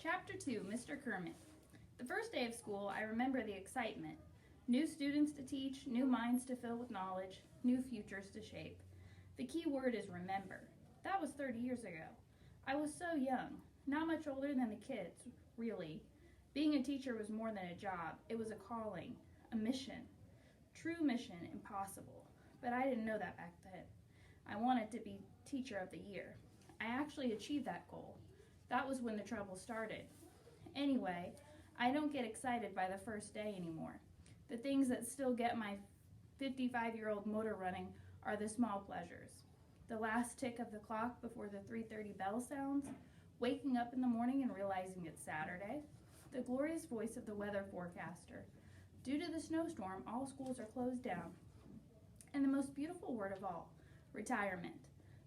Chapter 2, Mr. Kermit. The first day of school, I remember the excitement. New students to teach, new minds to fill with knowledge, new futures to shape. The key word is remember. That was 30 years ago. I was so young, not much older than the kids, really. Being a teacher was more than a job. It was a calling, a mission. True mission, impossible. But I didn't know that back then. I wanted to be Teacher of the Year. I actually achieved that goal. That was when the trouble started. Anyway, I don't get excited by the first day anymore. The things that still get my 55-year-old motor running are the small pleasures. The last tick of the clock before the 3:30 bell sounds, waking up in the morning and realizing it's Saturday, the glorious voice of the weather forecaster. Due to the snowstorm, all schools are closed down. And the most beautiful word of all, retirement.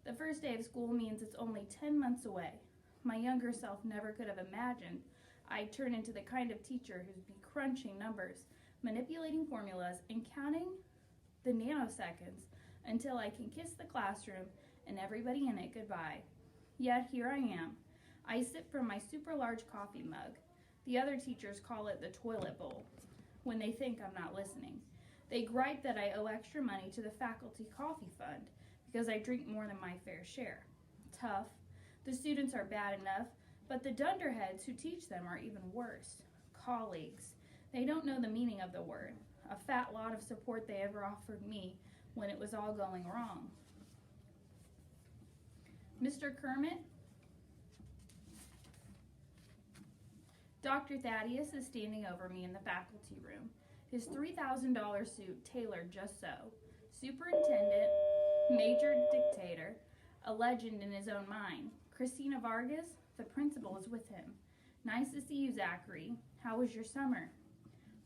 The first day of school means it's only 10 months away. My younger self never could have imagined I'd turn into the kind of teacher who'd be crunching numbers, manipulating formulas, and counting the nanoseconds until I can kiss the classroom and everybody in it goodbye. Yet here I am. I sip from my super large coffee mug. The other teachers call it the toilet bowl when they think I'm not listening. They gripe that I owe extra money to the faculty coffee fund because I drink more than my fair share. Tough. The students are bad enough, but the dunderheads who teach them are even worse. Colleagues. They don't know the meaning of the word. A fat lot of support they ever offered me when it was all going wrong. Mr. Kermit? Dr. Thaddeus is standing over me in the faculty room, his $3,000 suit tailored just so. Superintendent, major dictator, a legend in his own mind. Christina Vargas, the principal, is with him. Nice to see you, Zachary. How was your summer?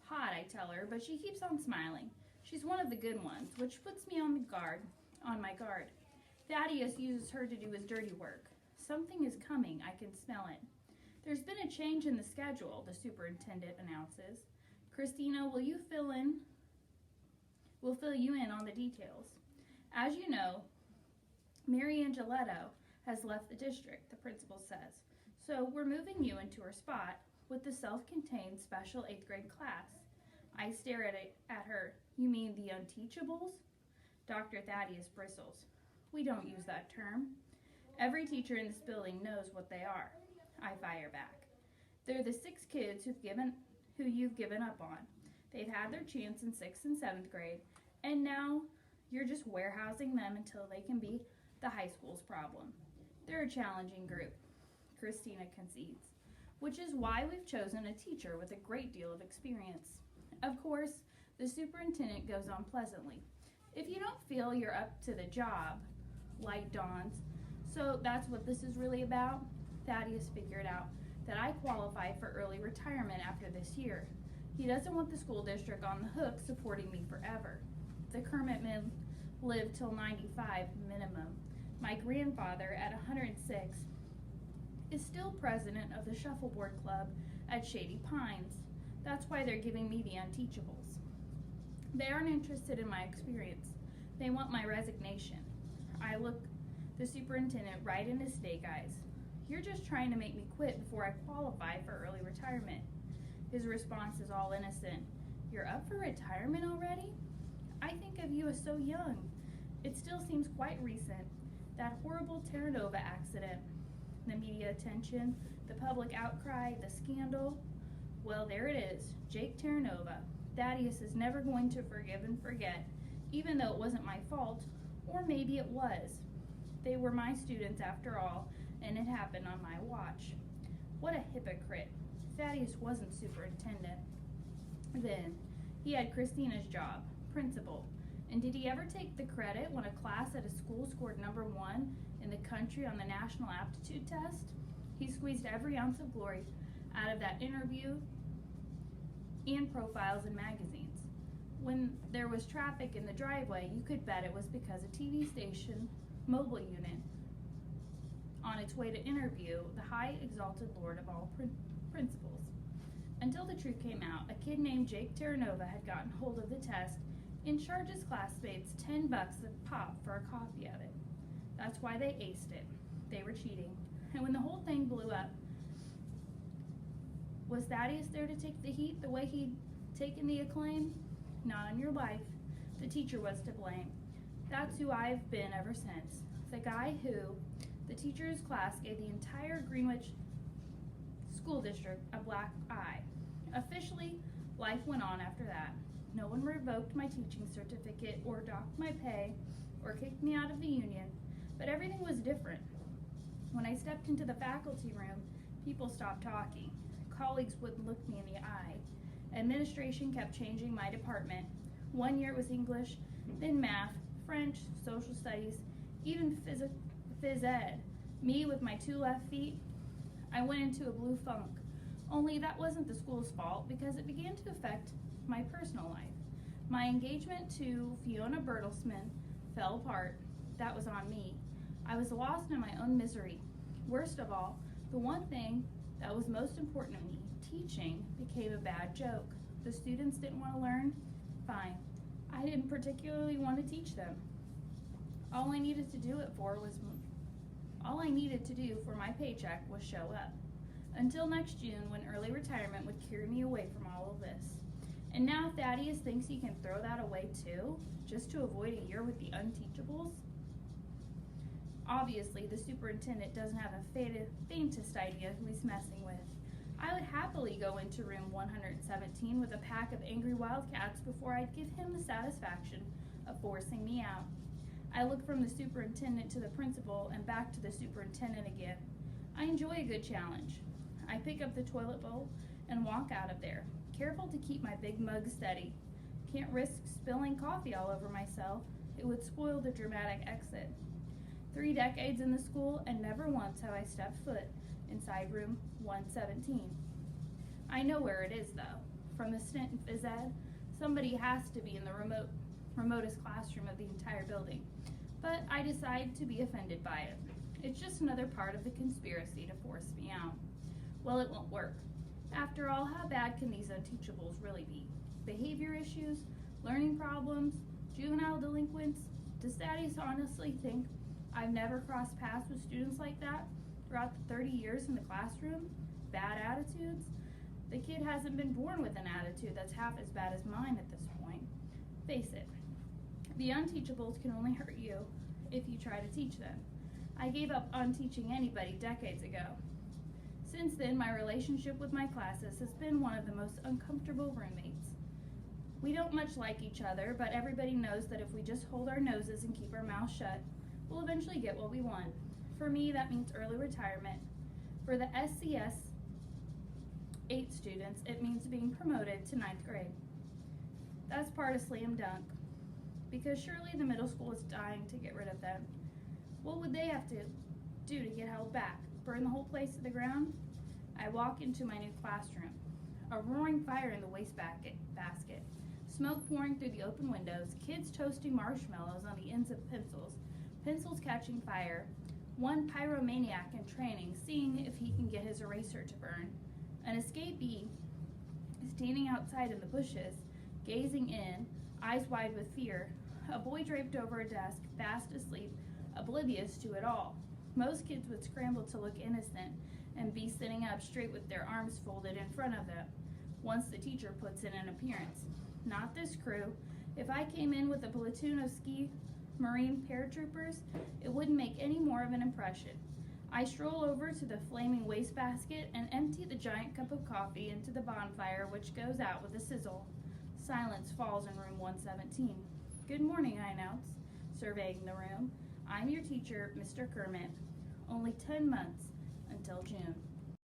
Hot, I tell her, but she keeps on smiling. She's one of the good ones, which puts me on my guard. Thaddeus uses her to do his dirty work. Something is coming, I can smell it. There's been a change in the schedule, the superintendent announces. Christina, will you fill you in on the details. As you know, Mary Angeletto has left the district, the principal says. So we're moving you into her spot with the self-contained special 8th grade class. I stare at her. You mean the Unteachables? Dr. Thaddeus bristles. We don't use that term. Every teacher in this building knows what they are. I fire back. They're the 6 kids who you've given up on. They've had their chance in 6th and 7th grade, and now you're just warehousing them until they can be the high school's problem. They're a challenging group, Christina concedes, which is why we've chosen a teacher with a great deal of experience. Of course, the superintendent goes on pleasantly. If you don't feel you're up to the job, light dawns. So that's what this is really about? Thaddeus figured out that I qualify for early retirement after this year. He doesn't want the school district on the hook supporting me forever. The Kermit men live till 95 minimum. My grandfather, at 106, is still president of the Shuffleboard Club at Shady Pines. That's why they're giving me the Unteachables. They aren't interested in my experience. They want my resignation. I look the superintendent right in his snake eyes. You're just trying to make me quit before I qualify for early retirement. His response is all innocent. You're up for retirement already? I think of you as so young. It still seems quite recent. That horrible Terra Nova accident, the media attention, the public outcry, the scandal. Well, there it is, Jake Terra Nova. Thaddeus is never going to forgive and forget, even though it wasn't my fault, or maybe it was. They were my students after all, and it happened on my watch. What a hypocrite. Thaddeus wasn't superintendent. Then, he had Christina's job, principal. And did he ever take the credit when a class at a school scored #1 in the country on the national aptitude test? He squeezed every ounce of glory out of that interview and profiles in magazines. When there was traffic in the driveway, you could bet it was because a TV station mobile unit on its way to interview the high exalted lord of all principals. Until the truth came out, a kid named Jake Terra Nova had gotten hold of the test and charged his classmates $10 a pop for a copy of it. That's why they aced it. They were cheating. And when the whole thing blew up, Was Thaddeus there to take the heat the way he'd taken the acclaim? Not on your life. The teacher was to blame. That's who I've been ever since. The guy who, the teacher's class gave the entire Greenwich school district a black eye. Officially, life went on after that. No one revoked my teaching certificate or docked my pay or kicked me out of the union, but everything was different. When I stepped into the faculty room, people stopped talking. Colleagues wouldn't look me in the eye. Administration kept changing my department. One year it was English, then math, French, social studies, even phys ed. Me with my 2 left feet, I went into a blue funk. Only that wasn't the school's fault because it began to affect my personal life. My engagement to Fiona Bertelsmann fell apart. That was on me. I was lost in my own misery. Worst of all, the one thing that was most important to me, teaching, became a bad joke. The students didn't want to learn? Fine. I didn't particularly want to teach them. All I needed to do for my paycheck was show up. Until next June, when early retirement would carry me away from all of this. And now Thaddeus thinks he can throw that away too, just to avoid a year with the Unteachables? Obviously, the superintendent doesn't have a faintest idea who he's messing with. I would happily go into room 117 with a pack of angry wildcats before I'd give him the satisfaction of forcing me out. I look from the superintendent to the principal and back to the superintendent again. I enjoy a good challenge. I pick up the toilet bowl and walk out of there, careful to keep my big mug steady. Can't risk spilling coffee all over myself. It would spoil the dramatic exit. 3 decades in the school, and never once have I stepped foot inside room 117. I know where it is, though. From the stint in phys ed, somebody has to be in the remotest classroom of the entire building. But I decide to be offended by it. It's just another part of the conspiracy to force me out. Well, it won't work. After all, how bad can these Unteachables really be? Behavior issues, learning problems, juvenile delinquents? Does Thaddeus honestly think I've never crossed paths with students like that throughout the 30 years in the classroom? Bad attitudes? The kid hasn't been born with an attitude that's half as bad as mine at this point. Face it, the Unteachables can only hurt you if you try to teach them. I gave up on teaching anybody decades ago. Since then, my relationship with my classes has been one of the most uncomfortable roommates. We don't much like each other, but everybody knows that if we just hold our noses and keep our mouths shut, we'll eventually get what we want. For me, that means early retirement. For the SCS 8 students, it means being promoted to 9th grade. That's part of slam dunk, because surely the middle school is dying to get rid of them. What would they have to do to get held back? Burn the whole place to the ground? I walk into my new classroom. A roaring fire in the wastebasket, smoke pouring through the open windows, kids toasting marshmallows on the ends of pencils catching fire, one pyromaniac in training seeing if he can get his eraser to burn, an escapee standing outside in the bushes, gazing in, eyes wide with fear, a boy draped over a desk, fast asleep, oblivious to it all. Most kids would scramble to look innocent and be sitting up straight with their arms folded in front of them once the teacher puts in an appearance. Not this crew. If I came in with a platoon of ski Marine paratroopers, it wouldn't make any more of an impression. I stroll over to the flaming wastebasket and empty the giant cup of coffee into the bonfire, which goes out with a sizzle. Silence falls in room 117. Good morning, I announce, surveying the room. I'm your teacher, Mr. Kermit. Only 10 months until June.